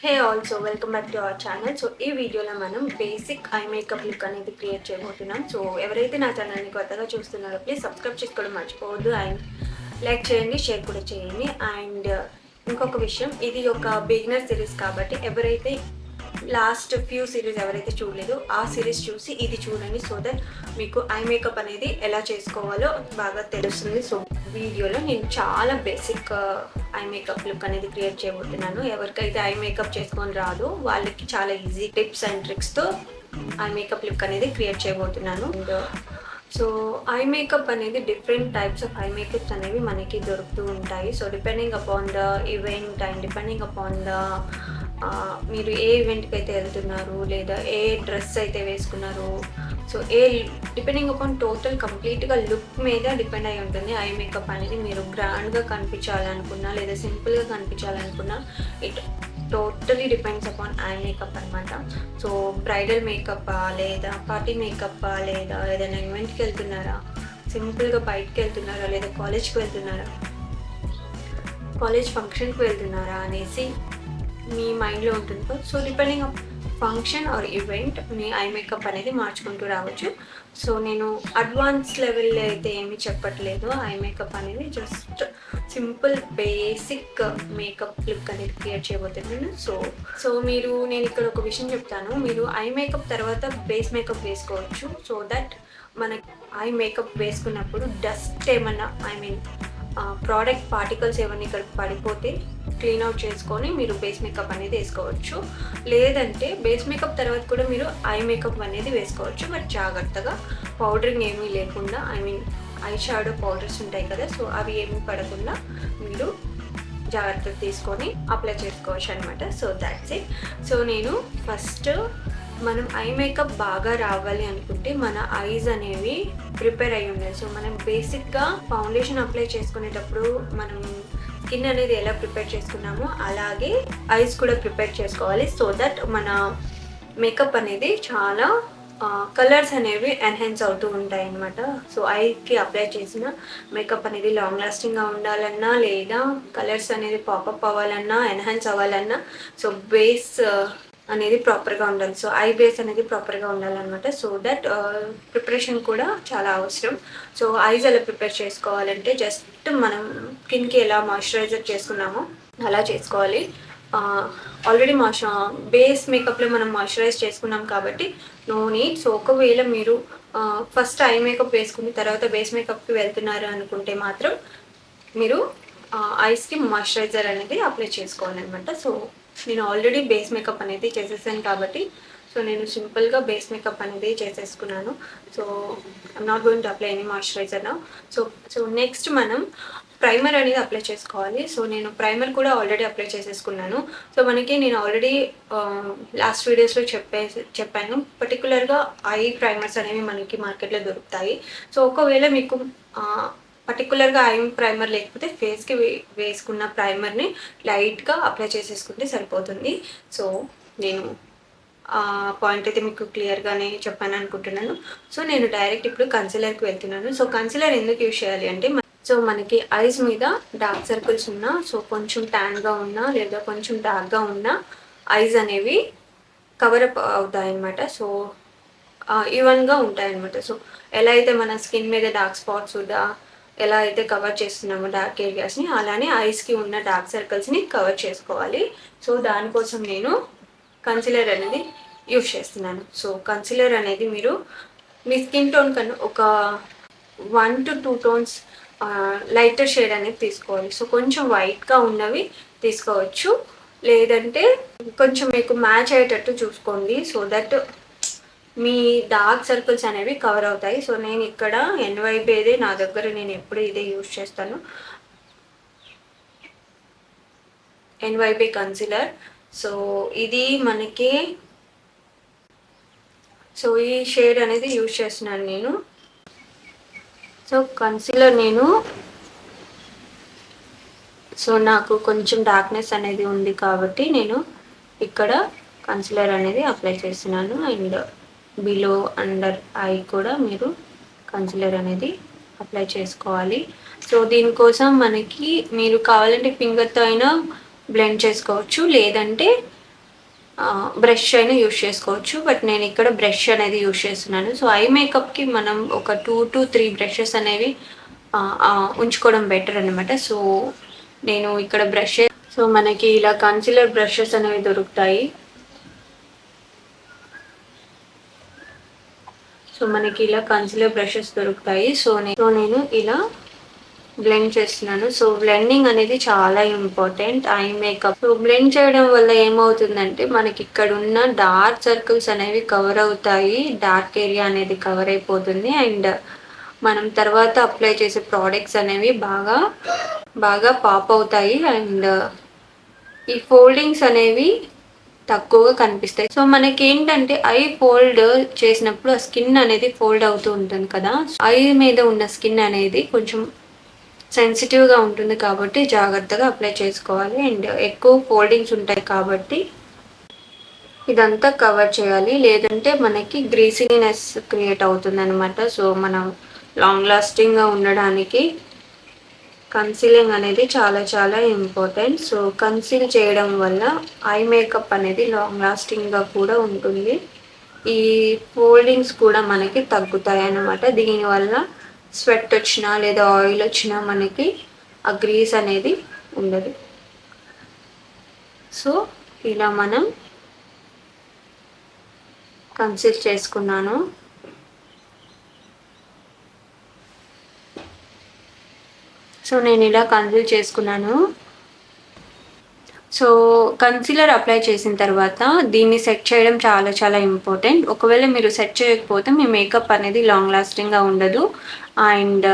Hey also welcome back to our channel. So ఈ వీడియోలో మనం బేసిక్ ఐ మేకప్ లుక్ అనేది క్రియేట్ చేయబోతున్నాం. సో ఎవరైతే నా ఛానల్ని కొత్తగా చూస్తున్నారో ప్లీజ్ సబ్స్క్రైబ్ చేసుకోవడం మర్చిపోవద్దు అండ్ లైక్ చేయండి, షేర్ కూడా చేయండి. అండ్ ఇంకొక విషయం, ఇది ఒక బిగినర్ సిరీస్ కాబట్టి ఎవరైతే లాస్ట్ ఫ్యూ సిరీస్ ఎవరైతే చూడలేదో ఆ సిరీస్ చూసి ఇది చూడండి. సో దట్ మీకు ఐ మేకప్ అనేది ఎలా చేసుకోవాలో బాగా తెలుస్తుంది. సో వీడియోలో నేను చాలా బేసిక్ ఐ మేకప్ లుక్ అనేది క్రియేట్ చేయబోతున్నాను. ఎవరికైతే ఐ మేకప్ చేసుకొని రాదు వాళ్ళకి చాలా ఈజీ టిప్స్ అండ్ ట్రిక్స్తో ఐ మేకప్ లుక్ అనేది క్రియేట్ చేయబోతున్నాను. సో ఐ మేకప్ అనేది different types of eye makeups అనేవి మనకి దొరుకుతూ ఉంటాయి. So depending upon the event and depending upon the మీరు ఏ ఈవెంట్కి అయితే వెళ్తున్నారు లేదా ఏ డ్రెస్ అయితే వేసుకున్నారు, సో డిపెండింగ్ అపాన్ టోటల్ కంప్లీట్గా లుక్ మీద డిపెండ్ అయి ఉంటుంది ఐ మేకప్ అనేది. మీరు గ్రాండ్గా కనిపించాలనుకున్నా లేదా సింపుల్గా కనిపించాలనుకున్నా it totally depends upon eye makeup అనమాట. సో బ్రైడల్ మేకప్పా లేదా పార్టీ మేకప్పా లేదా ఏదైనా ఈవెంట్కి వెళ్తున్నారా, సింపుల్గా బయటకు వెళ్తున్నారా లేదా కాలేజ్కి వెళ్తున్నారా, కాలేజ్ ఫంక్షన్కి వెళ్తున్నారా అనేసి మీ మైండ్లో ఉంటుంది. So depending on function are event me I makeup అనేది మార్చుకుంటూ రావచ్చు. సో నేను అడ్వాన్స్ లెవెల్లో అయితే ఏమీ చెప్పట్లేదు. ఐ మేకప్ అనేది just simple basic makeup look అనేది క్రియేట్ చేయబోతున్నాను. సో నేను ఇక్కడ ఒక విషయం చెప్తాను. మీరు ఐ మేకప్ తర్వాత బేస్ మేకప్ వేసుకోవచ్చు. సో దట్ మన ఐ మేకప్ వేసుకున్నప్పుడు డస్ట్ ఏమన్నా ప్రోడక్ట్ పార్టికల్స్ ఏమన్నా ఇక్కడ పడిపోతే క్లీన్ అవుట్ చేసుకొని మీరు బేస్ మేకప్ అనేది వేసుకోవచ్చు. లేదంటే బేస్ మేకప్ తర్వాత కూడా మీరు ఐ మేకప్ అనేది వేసుకోవచ్చు. బట్ జాగ్రత్తగా పౌడరింగ్ ఏమీ లేకుండా ఐ షాడో పౌడర్స్ ఉంటాయి కదా, సో అవి ఏమీ పడకుండా మీరు జాగ్రత్త తీసుకొని అప్లై చేసుకోవచ్చు అనమాట. So that's it. సో నేను ఫస్ట్ మనం ఐ మేకప్ బాగా రావాలి అనుకుంటే మన ఐస్ అనేవి ప్రిపేర్ అయ్యి ఉండాలి. సో మనం బేసిక్గా ఫౌండేషన్ అప్లై చేసుకునేటప్పుడు మనం స్కిన్ అనేది ఎలా ప్రిపేర్ చేసుకున్నామో అలాగే ఐస్ కూడా ప్రిపేర్ చేసుకోవాలి. సో దట్ మన మేకప్ అనేది చాలా కలర్స్ అనేవి ఎన్హాన్స్ అవుతూ ఉంటాయి అన్నమాట. సో ఐకి అప్లై చేసిన మేకప్ అనేది లాంగ్ లాస్టింగ్గా ఉండాలన్నా లేదా కలర్స్ అనేది పాపప్ అవ్వాలన్నా ఎన్హాన్స్ అవ్వాలన్నా సో బేస్ అనేది ప్రాపర్గా ఉండాలి. సో ఐ బేస్ అనేది ప్రాపర్గా ఉండాలన్నమాట. సో దట్ ప్రిపరేషన్ కూడా చాలా అవసరం. సో ఐస్ ఎలా ప్రిపేర్ చేసుకోవాలంటే జస్ట్ మనం స్కిన్కి ఎలా మాయిశ్చరైజర్ చేసుకున్నామో అలా చేసుకోవాలి. ఆల్రెడీ బేస్ మేకప్లో మనం మాయిశ్చరైజ్ చేసుకున్నాం కాబట్టి నో నీడ్. సో ఒకవేళ మీరు ఫస్ట్ ఐ మేకప్ వేసుకుని తర్వాత బేస్ మేకప్కి వెళ్తున్నారు అనుకుంటే మాత్రం మీరు ఐస్కి మాయిశ్చరైజర్ అనేది అప్లై చేసుకోవాలన్నమాట. సో నేను ఆల్రెడీ బేస్ మేకప్ అనేది చేసేసాను కాబట్టి సో నేను సింపుల్గా బేస్ మేకప్ అనేది చేసేసుకున్నాను. So I'm not going to apply any moisturiser now. So next మనం ప్రైమర్ అనేది అప్లై చేసుకోవాలి. సో నేను ప్రైమర్ కూడా ఆల్రెడీ అప్లై చేసేసుకున్నాను. సో నేను ఆల్రెడీ లాస్ట్ వీడియోస్లో చెప్పాను పర్టికులర్గా ఐ ప్రైమర్స్ అనేవి మనకి మార్కెట్లో దొరుకుతాయి. సో ఒకవేళ మీకు పర్టికులర్గా ఐ ప్రైమర్ లేకపోతే ఫేస్కి వేసుకున్న ప్రైమర్ని లైట్గా అప్లై చేసేసుకుంటే సరిపోతుంది. సో నేను పాయింట్ అయితే మీకు క్లియర్గానే చెప్పాను అనుకుంటున్నాను. సో నేను డైరెక్ట్ ఇప్పుడు కన్సిలర్కి వెళ్తున్నాను. సో కన్సిలర్ ఎందుకు యూజ్ చేయాలి అంటే సో మనకి ఐస్ మీద డార్క్ సర్కిల్స్ ఉన్నా, సో కొంచెం ట్యాన్గా ఉన్నా లేదా కొంచెం డార్క్గా ఉన్న ఐస్ అనేవి కవరప్ అవుతాయన్నమాట. సో ఈవెన్గా ఉంటాయన్నమాట. సో ఎలా అయితే మన స్కిన్ మీద డార్క్ స్పాట్స్ ఎలా అయితే కవర్ చేస్తున్నామో డార్క్ ఏరియాస్ని, అలానే ఐస్కి ఉన్న డార్క్ సర్కిల్స్ని కవర్ చేసుకోవాలి. సో దానికోసం నేను కన్సిలర్ అనేది యూజ్ చేస్తున్నాను. సో కన్సిలర్ అనేది మీరు మీ స్కిన్ టోన్ కన్నా ఒక 1 to 2 టోన్స్ లైటర్ షేడ్ అనేది తీసుకోవాలి. సో కొంచెం వైట్గా ఉన్నవి తీసుకోవచ్చు, లేదంటే కొంచెం మీకు మ్యాచ్ అయ్యేటట్టు చూసుకోండి. So that me dark circles అనేవి కవర్ అవుతాయి. సో నేను ఇక్కడ ఎన్వైబేదే నా దగ్గర, నేను ఎప్పుడు ఇదే యూజ్ చేస్తాను, ఎన్వైబే కన్సిలర్. సో ఇది మనకి సో ఈ షేడ్ అనేది యూజ్ చేస్తున్నాను నేను. సో కన్సిలర్ సో నాకు కొంచెం డార్క్నెస్ అనేది ఉంది కాబట్టి నేను ఇక్కడ కన్సిలర్ అనేది అప్లై చేస్తున్నాను. అండ్ బిలో అండర్ ఐ కూడా మీరు కన్సిలర్ అనేది అప్లై చేసుకోవాలి. సో దీనికోసం మీరు కావాలంటే ఫింగర్తో అయినా బ్లెండ్ చేసుకోవచ్చు, లేదంటే బ్రష్ అయినా యూస్ చేసుకోవచ్చు. బట్ నేను ఇక్కడ బ్రష్ అనేది యూస్ చేస్తున్నాను. సో ఐ మేకప్కి మనం ఒక 2 to 3 బ్రషెస్ అనేవి ఉంచుకోవడం బెటర్ అనమాట. సో నేను ఇక్కడ బ్రష్, సో మనకి ఇలా కన్సిలర్ బ్రషెస్ అనేవి దొరుకుతాయి. సో మనకి ఇలా కన్సిలర్ బ్రషెస్ దొరుకుతాయి. సో నేను ఇలా బ్లెండ్ చేస్తున్నాను. సో బ్లెండింగ్ అనేది చాలా important eye makeup. So blend చేయడం వల్ల ఏమవుతుందంటే మనకి ఇక్కడ ఉన్న డార్క్ సర్కిల్స్ అనేవి కవర్ అవుతాయి, డార్క్ ఏరియా అనేది కవర్ అయిపోతుంది. అండ్ మనం తర్వాత అప్లై చేసే ప్రోడక్ట్స్ అనేవి బాగా పాప్ అవుతాయి. అండ్ ఈ ఫోల్డింగ్స్ అనేవి తక్కువగా కనిపిస్తాయి. సో మనకి ఏంటంటే ఐ ఫోల్డ్ చేసినప్పుడు ఆ స్కిన్ అనేది ఫోల్డ్ అవుతూ ఉంటుంది కదా, ఐ మీద ఉన్న స్కిన్ అనేది కొంచెం సెన్సిటివ్గా ఉంటుంది కాబట్టి జాగ్రత్తగా అప్లై చేసుకోవాలి. అండ్ ఎక్కువ ఫోల్డింగ్స్ ఉంటాయి కాబట్టి ఇదంతా కవర్ చేయాలి, లేదంటే మనకి గ్రీసీనెస్ క్రియేట్ అవుతుంది అనమాట. సో మనం లాంగ్ లాస్టింగ్గా ఉండడానికి కన్సీలింగ్ అనేది చాలా ఇంపార్టెంట్. సో కన్సీల్ చేయడం వల్ల ఐ మేకప్ అనేది లాంగ్ లాస్టింగ్గా కూడా ఉంటుంది. ఈ ఫోల్డింగ్స్ కూడా మనకి తగ్గుతాయి అన్నమాట. దీనివల్ల స్వెట్ వచ్చినా లేదా ఆయిల్ వచ్చినా మనకి ఆ గ్రీస్ అనేది ఉండదు. సో ఇలా మనం కన్సిల్ చేసుకున్నాను. సో నేను ఇలా కన్సిల్ చేసుకున్నాను. సో కన్సీలర్ అప్లై చేసిన తర్వాత దీన్ని సెట్ చేయడం చాలా ఇంపార్టెంట్. ఒకవేళ మీరు సెట్ చేయకపోతే మీ మేకప్ అనేది లాంగ్ లాస్టింగ్గా ఉండదు అండ్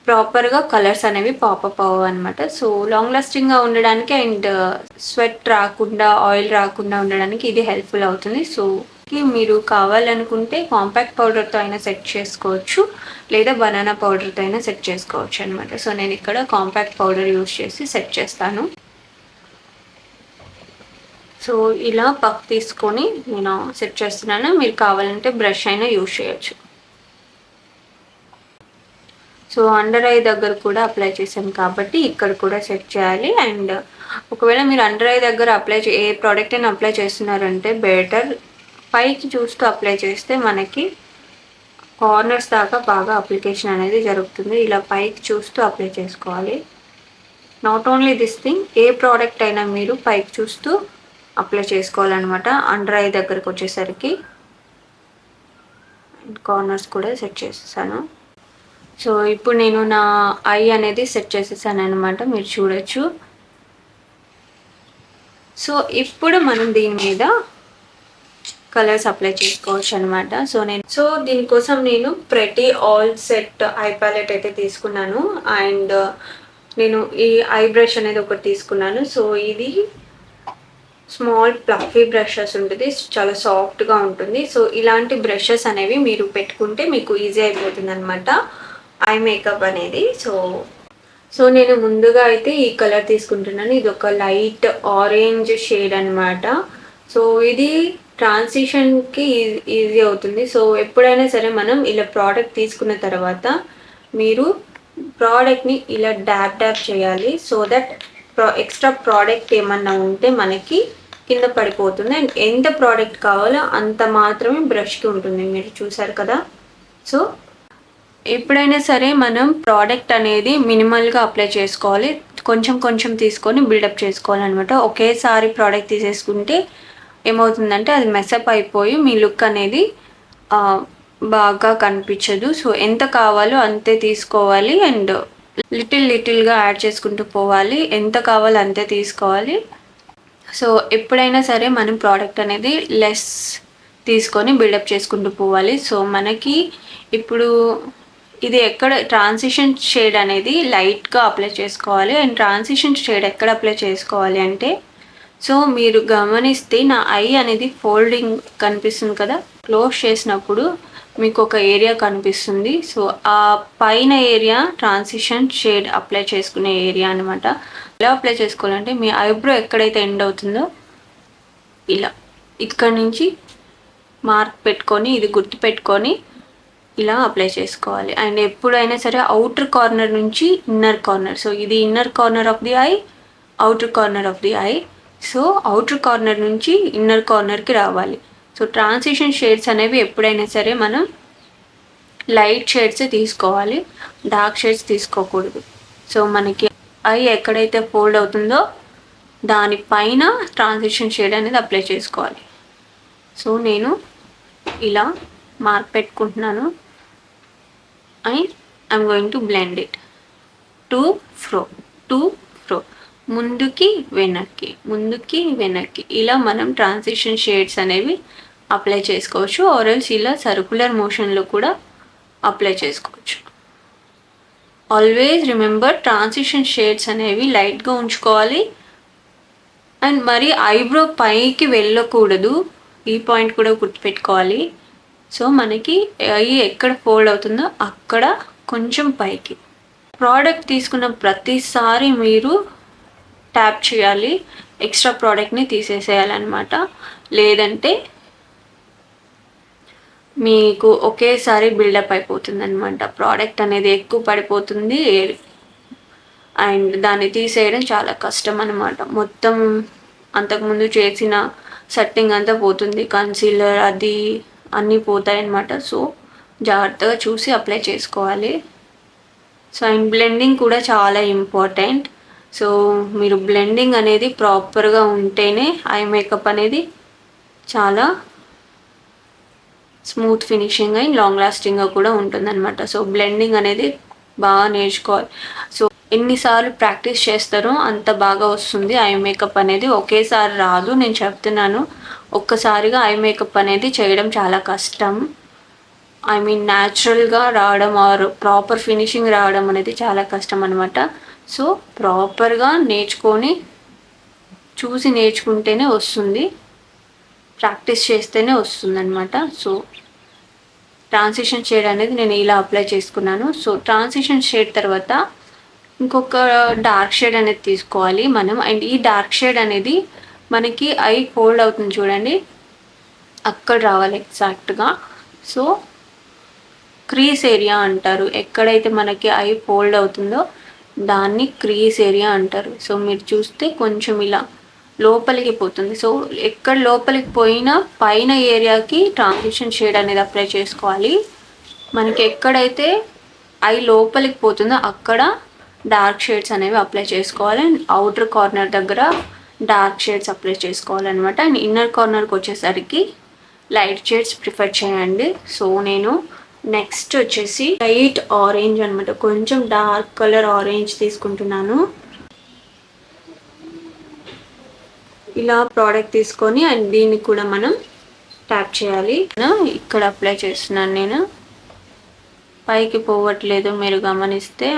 ప్రాపర్గా కలర్స్ అనేవి పాపప్ అవ్వవు అనమాట. సో లాంగ్ లాస్టింగ్గా ఉండడానికి అండ్ స్వెట్ రాకుండా ఆయిల్ రాకుండా ఉండడానికి ఇది హెల్ప్ఫుల్ అవుతుంది. సో మీరు కావాలనుకుంటే కాంపాక్ట్ పౌడర్తో అయినా సెట్ చేసుకోవచ్చు, లేదా బనానా పౌడర్తో అయినా సెట్ చేసుకోవచ్చు అనమాట. సో నేను ఇక్కడ కాంపాక్ట్ పౌడర్ యూస్ చేసి సెట్ చేస్తాను. సో ఇలా పఫ్ తీసుకొని నేను సెట్ చేస్తున్నాను. మీరు కావాలంటే బ్రష్ అయినా యూజ్ చేయొచ్చు. సో అండర్ ఐ దగ్గర కూడా అప్లై చేశాను కాబట్టి ఇక్కడ కూడా సెట్ చేయాలి. అండ్ ఒకవేళ మీరు అండర్ ఐ దగ్గర ఏ ప్రోడక్ట్ అయినా అప్లై చేస్తున్నారంటే బెటర్ పైకి చూస్తూ అప్లై చేస్తే మనకి కార్నర్స్ దాకా బాగా అప్లికేషన్ అనేది జరుగుతుంది. ఇలా పైకి చూస్తూ అప్లై చేసుకోవాలి. Not only this thing, A product అయినా మీరు పైకి చూస్తూ అప్లై చేసుకోవాలన్నమాట. అండర్ ఐ దగ్గరకు వచ్చేసరికి కార్నర్స్ కూడా సెట్ చేసేసాను. సో ఇప్పుడు నేను నా ఐ అనేది సెట్ చేసేసాను అనమాట, మీరు చూడొచ్చు. సో ఇప్పుడు మనం దీని మీద కలర్స్ అప్లై చేసుకోవచ్చు అనమాట. సో దీనికోసం నేను pretty all set eye palette అయితే తీసుకున్నాను. అండ్ నేను ఈ ఐ బ్రష్ అనేది ఒకటి తీసుకున్నాను. సో ఇది స్మాల్ ప్లఫీ బ్రషెస్ ఉంటుంది, చాలా సాఫ్ట్గా ఉంటుంది. సో ఇలాంటి బ్రషెస్ అనేవి మీరు పెట్టుకుంటే మీకు ఈజీ అయిపోతుంది అనమాట ఐ మేకప్ అనేది. సో నేను ముందుగా అయితే ఈ కలర్ తీసుకుంటున్నాను. ఇది ఒక లైట్ ఆరెంజ్ షేడ్ అనమాట. సో ఇది ట్రాన్సిషన్కి ఈజీ అవుతుంది. సో ఎప్పుడైనా సరే మనం ఇలా ప్రోడక్ట్ తీసుకున్న తర్వాత మీరు ప్రోడక్ట్ని ఇలా డ్యాప్ చేయాలి. సో దట్ ఎక్స్ట్రా ప్రోడక్ట్ ఏమన్నా ఉంటే మనకి కింద పడిపోతుంది. అండ్ ఎంత ప్రోడక్ట్ కావాలో అంత మాత్రమే బ్రష్కి ఉంటుంది, మీరు చూసారు కదా. సో ఎప్పుడైనా సరే మనం ప్రోడక్ట్ అనేది మినిమల్గా అప్లై చేసుకోవాలి, కొంచెం తీసుకొని బిల్డప్ చేసుకోవాలన్నమాట. ఒకేసారి ప్రోడక్ట్ తీసేసుకుంటే ఏమవుతుందంటే అది మెసప్ అయిపోయి మీ లుక్ అనేది బాగా కనిపించదు. సో ఎంత కావాలో అంతే తీసుకోవాలి అండ్ లిటిల్గా యాడ్ చేసుకుంటూ పోవాలి. ఎంత కావాలో అంతే తీసుకోవాలి. సో ఎప్పుడైనా సరే మనం ప్రోడక్ట్ అనేది లెస్ తీసుకొని బిల్డప్ చేసుకుంటూ పోవాలి. సో మనకి ఇప్పుడు ఇది ఎక్కడ ట్రాన్సిషన్ షేడ్ అనేది లైట్గా అప్లై చేసుకోవాలి. అండ్ ట్రాన్సిషన్ షేడ్ ఎక్కడ అప్లై చేసుకోవాలి అంటే, సో మీరు గమనిస్తే నా ఐ అనేది ఫోల్డింగ్ కనిపిస్తుంది కదా, క్లోజ్ చేసినప్పుడు మీకు ఒక ఏరియా కనిపిస్తుంది. సో ఆ పైన ఏరియా ట్రాన్సిషన్ షేడ్ అప్లై చేసుకునే ఏరియా అనమాట. ఎలా అప్లై చేసుకోవాలంటే మీ ఐబ్రో ఎక్కడైతే ఎండ్ అవుతుందో ఇలా ఇక్కడ నుంచి మార్క్ పెట్టుకొని ఇది గుర్తు పెట్టుకొని ఇలా అప్లై చేసుకోవాలి. అండ్ ఎప్పుడైనా సరే అవుటర్ కార్నర్ నుంచి ఇన్నర్ కార్నర్, సో ఇది inner corner of the eye, outer corner of the eye. So outer corner నుంచి ఇన్నర్ కార్నర్కి రావాలి. సో ట్రాన్సిషన్ షేడ్స్ అనేవి ఎప్పుడైనా సరే మనం లైట్ షేడ్స్ తీసుకోవాలి, డార్క్ షేడ్స్ తీసుకోకూడదు. సో మనకి ఐ ఎక్కడైతే ఫోల్డ్ అవుతుందో దానిపైన ట్రాన్సిషన్ షేడ్ అనేది అప్లై చేసుకోవాలి. సో నేను ఇలా మార్క్ పెట్టుకుంటున్నాను and I'm going to blend it to fro ముందుకి వెనక్కి ముందుకి వెనక్కి ఇలా మనం ట్రాన్సిషన్ షేడ్స్ అనేవి అప్లై చేసుకోవచ్చు. ఆర్ఎల్స్ ఇలా సర్క్యులర్ మోషన్లో కూడా అప్లై చేసుకోవచ్చు. ఆల్వేస్ రిమెంబర్ ట్రాన్సిషన్ షేడ్స్ అనేవి లైట్గా ఉంచుకోవాలి అండ్ మరి ఐబ్రో పైకి వెళ్ళకూడదు. ఈ పాయింట్ కూడా గుర్తుపెట్టుకోవాలి. సో మనకి ఐ ఎక్కడ ఫోల్డ్ అవుతుందో అక్కడ కొంచెం పైకి. ప్రోడక్ట్ తీసుకున్న ప్రతిసారి మీరు ట్యాప్ చేయాలి, ఎక్స్ట్రా ప్రోడక్ట్ని తీసేసేయాలన్నమాట. లేదంటే మీకు ఒకేసారి బిల్డప్ అయిపోతుంది అనమాట. ప్రోడక్ట్ అనేది ఎక్కువ పడిపోతుంది అండ్ దాన్ని తీసేయడం చాలా కష్టం అనమాట. మొత్తం అంతకుముందు చేసిన సెట్టింగ్ అంతా పోతుంది, కన్సీలర్ అది అన్నీ పోతాయి అన్నమాట. సో జాగ్రత్తగా చూసి అప్లై చేసుకోవాలి. సో అండ్ బ్లెండింగ్ కూడా చాలా ఇంపార్టెంట్. సో మీరు బ్లెండింగ్ అనేది ప్రాపర్గా ఉంటేనే ఐ మేకప్ అనేది చాలా స్మూత్ ఫినిషింగ్ అండ్ లాంగ్ లాస్టింగ్గా కూడా ఉంటుందన్నమాట. సో బ్లెండింగ్ అనేది బాగా నేర్చుకోవాలి. సో ఎన్నిసార్లు ప్రాక్టీస్ చేస్తారో అంత బాగా వస్తుంది ఐ మేకప్ అనేది. ఒకేసారి రాదు, నేను చెప్తున్నాను. ఒక్కసారిగా ఐ మేకప్ అనేది చేయడం చాలా కష్టం. ఐ మీన్ న్యాచురల్గా రావడం ఆర్ ప్రాపర్ ఫినిషింగ్ రావడం అనేది చాలా కష్టం అనమాట. సో ప్రాపర్గా నేర్చుకొని చూసి నేర్చుకుంటేనే వస్తుంది, ప్రాక్టీస్ చేస్తేనే వస్తుంది అనమాట. సో ట్రాన్సిషన్ షేడ్ అనేది నేను ఇలా అప్లై చేసుకున్నాను. సో ట్రాన్సిషన్ షేడ్ తర్వాత ఇంకొక డార్క్ షేడ్ అనేది తీసుకోవాలి మనం. అండ్ ఈ డార్క్ షేడ్ అనేది మనకి ఐ ఫోల్డ్ అవుతుంది చూడండి, అక్కడ రావాలి ఎగ్జాక్ట్గా. సో క్రీస్ ఏరియా అంటారు. ఎక్కడైతే మనకి ఐ ఫోల్డ్ అవుతుందో దాన్ని క్రీస్ ఏరియా అంటారు. సో మీరు చూస్తే కొంచెం ఇలా లోపలికి పోతుంది. సో ఎక్కడ లోపలికి పోయినా పైన ఏరియాకి ట్రాన్సిషన్ షేడ్ అనేది అప్లై చేసుకోవాలి. మనకి ఎక్కడైతే ఐ లోపలికి పోతుందో అక్కడ డార్క్ షేడ్స్ అనేవి అప్లై చేసుకోవాలి. అండ్ అవుటర్ కార్నర్ దగ్గర డార్క్ షేడ్స్ అప్లై చేసుకోవాలన్నమాట. అండ్ ఇన్నర్ కార్నర్కి వచ్చేసరికి లైట్ షేడ్స్ ప్రిఫర్ చేయండి. సో నేను నెక్స్ట్ వచ్చేసి లైట్ ఆరెంజ్ అనమాట, కొంచెం డార్క్ కలర్ ఆరెంజ్ తీసుకుంటున్నాను. ఇలా ప్రోడక్ట్ తీసుకొని అండ్ దీన్ని కూడా మనం ట్యాప్ చేయాలి. ఇక్కడ అప్లై చేస్తున్నాను నేను, పైకి పోవట్లేదు మీరు గమనిస్తే.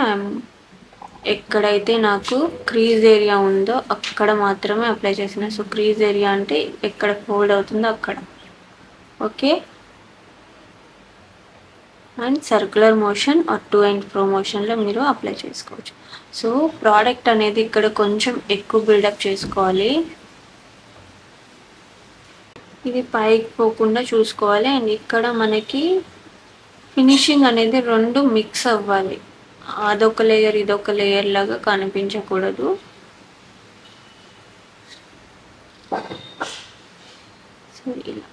ఎక్కడైతే నాకు క్రీజ్ ఏరియా ఉందో అక్కడ మాత్రమే అప్లై చేసిన. సో క్రీజ్ ఏరియా అంటే ఎక్కడ ఫోల్డ్ అవుతుందో అక్కడ. Okay, and circular motion or to and fro మోషన్లో మీరు అప్లై చేసుకోవచ్చు. సో ప్రోడక్ట్ అనేది ఇక్కడ కొంచెం ఎక్కువ బిల్డప్ చేసుకోవాలి, ఇది పైకి పోకుండా చూసుకోవాలి. అండ్ ఇక్కడ మనకి ఫినిషింగ్ అనేది రెండు మిక్స్ అవ్వాలి, అదొక లేయర్ ఇదొక లేయర్ లాగా కనిపించకూడదు. సో ఇలా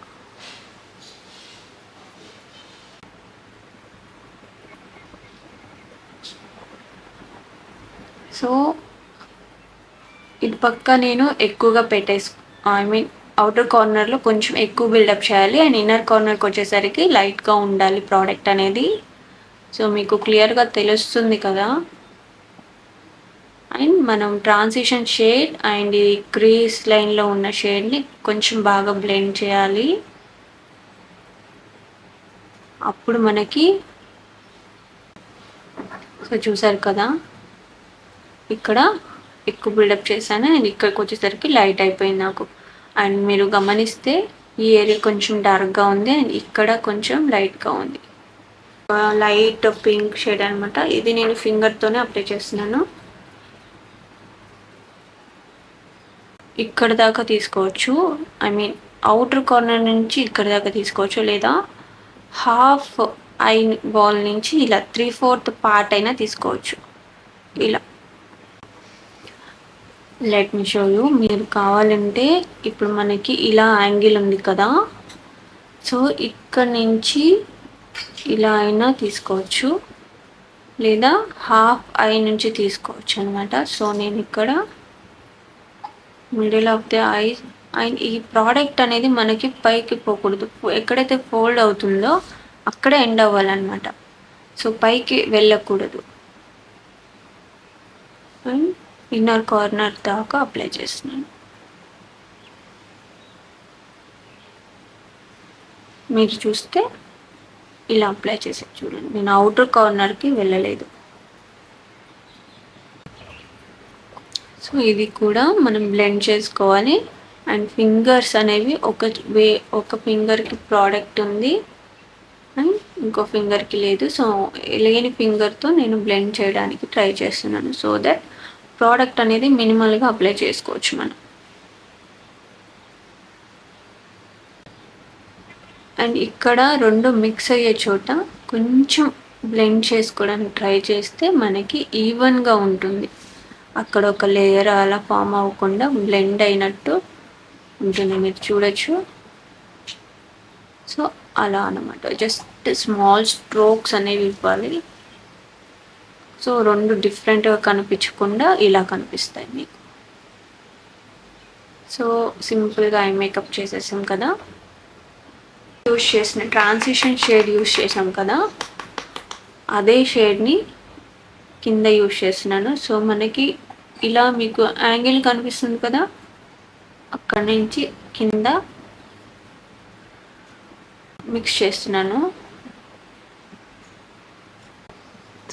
సో ఇది పక్క నేను ఎక్కువగా ఐ మీన్ అవుటర్ కార్నర్లో కొంచెం ఎక్కువ బిల్డప్ చేయాలి అండ్ ఇన్నర్ కార్నర్కి వచ్చేసరికి లైట్గా ఉండాలి ప్రోడక్ట్ అనేది. సో మీకు క్లియర్గా తెలుస్తుంది కదా. అండ్ మనం ట్రాన్సిషన్ షేడ్ అండ్ ఈ క్రీస్ లైన్లో ఉన్న షేడ్ని కొంచెం బాగా బ్లెండ్ చేయాలి. అప్పుడు మనకి సో చూసారు కదా, ఇక్కడ ఎక్కువ బిల్డప్ చేశాను అండ్ ఇక్కడికి వచ్చేసరికి లైట్ అయిపోయింది నాకు. అండ్ మీరు గమనిస్తే ఈ ఏరియా కొంచెం డార్క్గా ఉంది అండ్ ఇక్కడ కొంచెం లైట్గా ఉంది. లైట్ పింక్ షేడ్ అనమాట. ఇది నేను ఫింగర్తోనే అప్లై చేస్తున్నాను. ఇక్కడ దాకా తీసుకోవచ్చు, ఐ మీన్ అవుటర్ కార్నర్ నుంచి ఇక్కడ దాకా తీసుకోవచ్చు, లేదా హాఫ్ ఐ బాల్ నుంచి ఇలా 3/4 పార్ట్ అయినా తీసుకోవచ్చు. ఇలా లెట్ మీ షో యూ. మీరు కావాలంటే ఇప్పుడు మనకి ఇలా యాంగిల్ ఉంది కదా, సో ఇక్కడ నుంచి ఇలా అయినా తీసుకోవచ్చు, లేదా హాఫ్ ఐ నుంచి తీసుకోవచ్చు అనమాట. సో నేను ఇక్కడ middle of the I. And ఈ ప్రోడక్ట్ అనేది మనకి పైకి పోకూడదు, ఎక్కడైతే ఫోల్డ్ అవుతుందో అక్కడే ఎండ్ అవ్వాలన్నమాట. సో పైకి వెళ్ళకూడదు. అండ్ ఇన్నర్ కార్నర్ దాకా అప్లై చేస్తున్నాను. మీరు చూస్తే ఇలా అప్లై చేసి చూడండి, నేను అవుటర్ కార్నర్కి వెళ్ళలేదు. సో ఇది కూడా మనం బ్లెండ్ చేసుకోవాలి. అండ్ ఫింగర్స్ అనేవి ఒక ఫింగర్కి ప్రోడక్ట్ ఉంది అండ్ ఇంకో ఫింగర్కి లేదు. సో లేని ఫింగర్తో నేను బ్లెండ్ చేయడానికి ట్రై చేస్తున్నాను, సో దట్ ప్రోడక్ట్ అనేది మినిమల్గా అప్లై చేసుకోవచ్చు మనం. అండ్ ఇక్కడ రెండు మిక్స్ అయ్యే చోట కొంచెం బ్లెండ్ చేసుకోవడానికి ట్రై చేస్తే మనకి ఈవెన్గా ఉంటుంది. అక్కడ ఒక లేయర్ అలా ఫామ్ అవ్వకుండా బ్లెండ్ అయినట్టు ఉంటుంది, మీరు చూడొచ్చు. సో అలా అనమాట, జస్ట్ స్మాల్ స్ట్రోక్స్ అనేవి ఇవ్వాలి. సో రెండు డిఫరెంట్గా కనిపించకుండా ఇలా కనిపిస్తాయి మీకు. సో సింపుల్గా ఐ మేకప్ చేసేసాం కదా, యూస్ చేసిన ట్రాన్సిషన్ షేడ్ యూస్ చేసాం కదా, అదే షేడ్ని కింద యూస్ చేస్తున్నాను. సో మనకి ఇలా మీకు యాంగిల్ కనిపిస్తుంది కదా, అక్కడి నుంచి కింద మిక్స్ చేస్తున్నాను.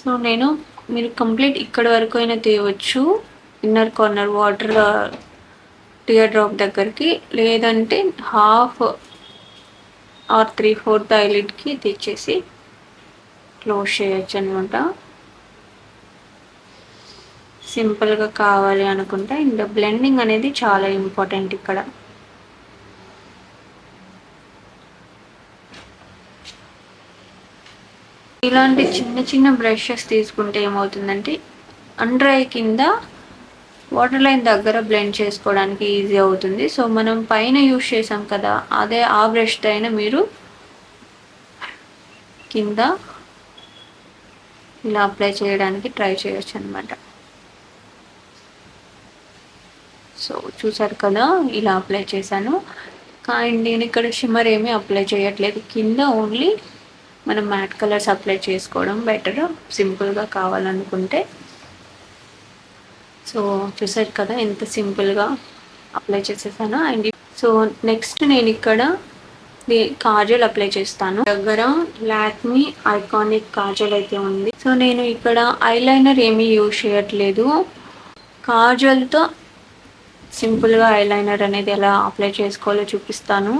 సో మీరు కంప్లీట్ ఇక్కడ వరకు అయినా తీయవచ్చు, inner corner water tear drop దగ్గరికి, లేదంటే హాఫ్ ఆర్ 3/4 ఐలిడ్కి తెచ్చేసి క్లోజ్ చేయొచ్చు అనమాట. సింపుల్గా కావాలి అనుకుంటే. అండ్ బ్లెండింగ్ అనేది చాలా ఇంపార్టెంట్ ఇక్కడ. ఇలాంటి చిన్న చిన్న బ్రషెస్ తీసుకుంటే ఏమవుతుందంటే అండర్ ఐ కింద వాటర్ లైన్ దగ్గర బ్లెండ్ చేసుకోవడానికి ఈజీ అవుతుంది. సో మనం పైన యూస్ చేసాం కదా, అదే ఆ బ్రష్తో అయినా మీరు కింద ఇలా అప్లై చేయడానికి ట్రై చేయొచ్చు అనమాట. సో చూసారు కదా, ఇలా అప్లై చేశాను. కానీ నేను ఇక్కడ షిమ్మర్ ఏమీ అప్లై చేయట్లేదు, కింద ఓన్లీ మనం మ్యాట్ కలర్స్ అప్లై చేసుకోవడం బెటర్ సింపుల్గా కావాలనుకుంటే. సో చూసారు కదా ఎంత సింపుల్గా అప్లై చేసేసాను. అండ్ సో నెక్స్ట్ నేను ఇక్కడ కాజల్ అప్లై చేస్తాను. దగ్గర లాక్మీ ఐకానిక్ కాజల్ అయితే ఉంది. సో నేను ఇక్కడ ఐలైనర్ ఏమీ యూజ్ చేయట్లేదు, కాజల్తో సింపుల్గా ఐలైనర్ అనేది ఎలా అప్లై చేసుకోవాలో చూపిస్తాను.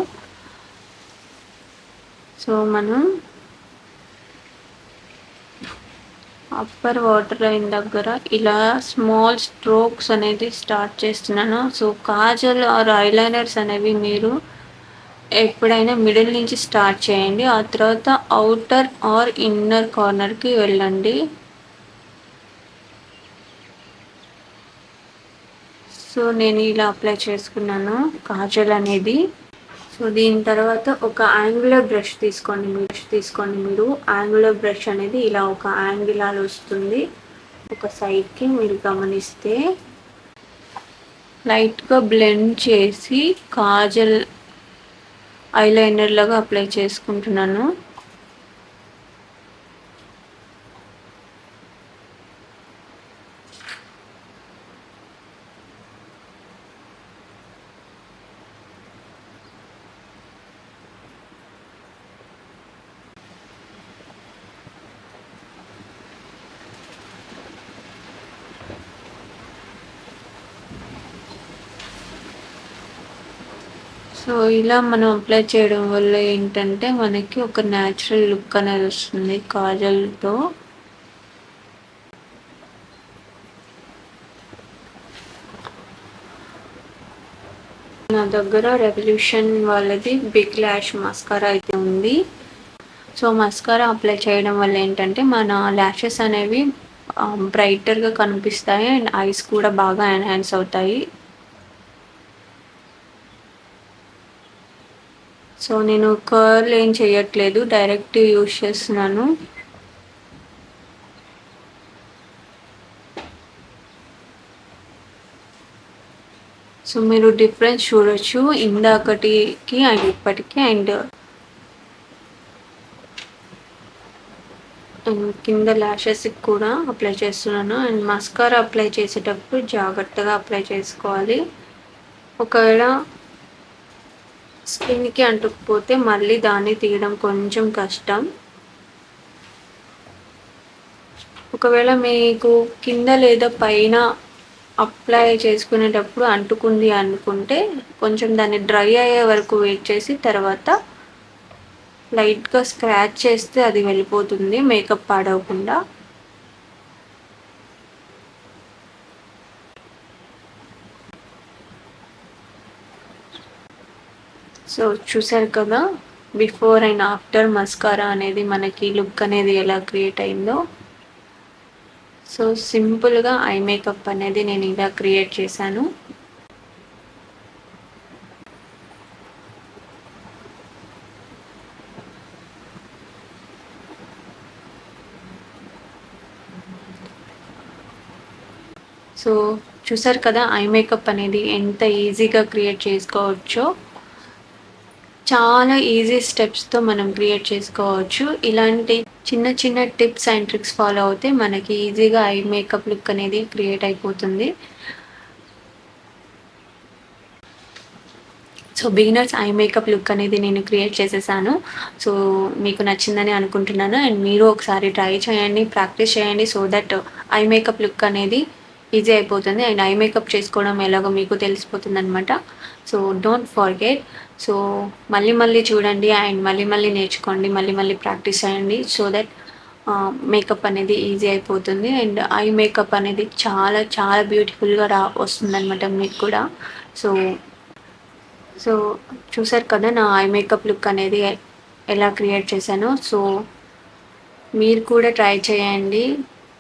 సో మనం అప్పర్ వాటర్ లైన్ దగ్గర ఇలా స్మాల్ స్ట్రోక్స్ అనేది స్టార్ట్ చేస్తున్నాను. సో కాజల్ ఆర్ ఐలైనర్స్ అనేవి మీరు ఎప్పుడైనా మిడిల్ నుంచి స్టార్ట్ చేయండి, ఆ తర్వాత అవుటర్ ఆర్ ఇన్నర్ కార్నర్కి వెళ్ళండి. సో నేను ఇలా అప్లై చేసుకున్నాను కాజల్ అనేది. సో దీని తర్వాత ఒక యాంగులర్ బ్రష్ తీసుకోండి మీరు యాంగులర్ బ్రష్ అనేది ఇలా ఒక యాంగిల్ అలా వస్తుంది ఒక సైడ్కి. మీరు గమనిస్తే లైట్గా బ్లెండ్ చేసి కాజల్ ఐలైనర్ లాగా అప్లై చేసుకుంటున్నాను. సో ఇలా మనం అప్లై చేయడం వల్ల ఏంటంటే మనకి ఒక న్యాచురల్ లుక్ అనేది వస్తుంది కాజల్తో. నా దగ్గర రెవల్యూషన్ వాళ్ళది బిగ్ ల్యాష్ మస్కారా అయితే ఉంది. సో మస్కారా అప్లై చేయడం వల్ల ఏంటంటే మన ల్యాషెస్ అనేవి బ్రైటర్గా కనిపిస్తాయి అండ్ ఐస్ కూడా బాగా ఎన్హాన్స్ అవుతాయి. సో నేను కర్ల్ ఏం చేయట్లేదు, డైరెక్ట్ యూస్ చేస్తున్నాను. సో మీరు డిఫరెన్స్ చూడొచ్చు ఇందాకటికి అండ్ ఇప్పటికి. అండ్ కింద ల్యాషెస్కి కూడా అప్లై చేస్తున్నాను. అండ్ మస్కారా అప్లై చేసేటప్పుడు జాగ్రత్తగా అప్లై చేసుకోవాలి. ఒకవేళ స్కిన్కి అంటుకుపోతే మళ్ళీ దాన్ని తీయడం కొంచెం కష్టం. ఒకవేళ మీకు కింద లేదా పైన అప్లై చేసుకునేటప్పుడు అంటుకుంది అనుకుంటే కొంచెం దాన్ని డ్రై అయ్యే వరకు వెయిట్ చేసి తర్వాత లైట్గా స్క్రాచ్ చేస్తే అది వెళ్ళిపోతుంది మేకప్ పాడవకుండా. సో చూసారు కదా, బిఫోర్ అండ్ ఆఫ్టర్ మస్కారా అనేది మనకి లుక్ అనేది ఎలా క్రియేట్ అయిందో. సో సింపుల్గా ఐ మేకప్ అనేది నేను ఇలా క్రియేట్ చేశాను. సో చూసారు కదా ఐ మేకప్ అనేది ఎంత ఈజీగా క్రియేట్ చేసుకోవచ్చో. చాలా ఈజీ స్టెప్స్తో మనం క్రియేట్ చేసుకోవచ్చు. ఇలాంటి చిన్న చిన్న టిప్స్ అండ్ ట్రిక్స్ ఫాలో అవుతే మనకి ఈజీగా ఐ మేకప్ లుక్ అనేది క్రియేట్ అయిపోతుంది. So beginners I makeup look అనేది నేను క్రియేట్ చేసేసాను. సో మీకు నచ్చిందని అనుకుంటున్నాను. అండ్ మీరు ఒకసారి ట్రై చేయండి, ప్రాక్టీస్ చేయండి. So that I makeup look అనేది ఈజీ అయిపోతుంది. అండ్ ఐ మేకప్ చేసుకోవడం ఎలాగో మీకు తెలిసిపోతుంది అనమాట. So don't forget. సో మళ్ళీ మళ్ళీ చూడండి అండ్ మళ్ళీ మళ్ళీ నేర్చుకోండి, మళ్ళీ మళ్ళీ ప్రాక్టీస్ చేయండి. సో దట్ మేకప్ అనేది ఈజీ అయిపోతుంది. అండ్ ఐ మేకప్ అనేది చాలా చాలా బ్యూటిఫుల్గా వస్తుందన్నమాట మీకు కూడా. సో సో చూసారు కదా నా ఐ మేకప్ లుక్ అనేది ఎలా క్రియేట్ చేశానో. సో మీరు కూడా ట్రై చేయండి,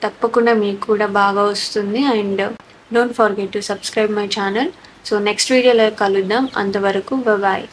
తప్పకుండా మీకు కూడా బాగా వస్తుంది. And don't forget to subscribe my channel. So next వీడియోలో కలుద్దాం. అంతవరకు బాయ్.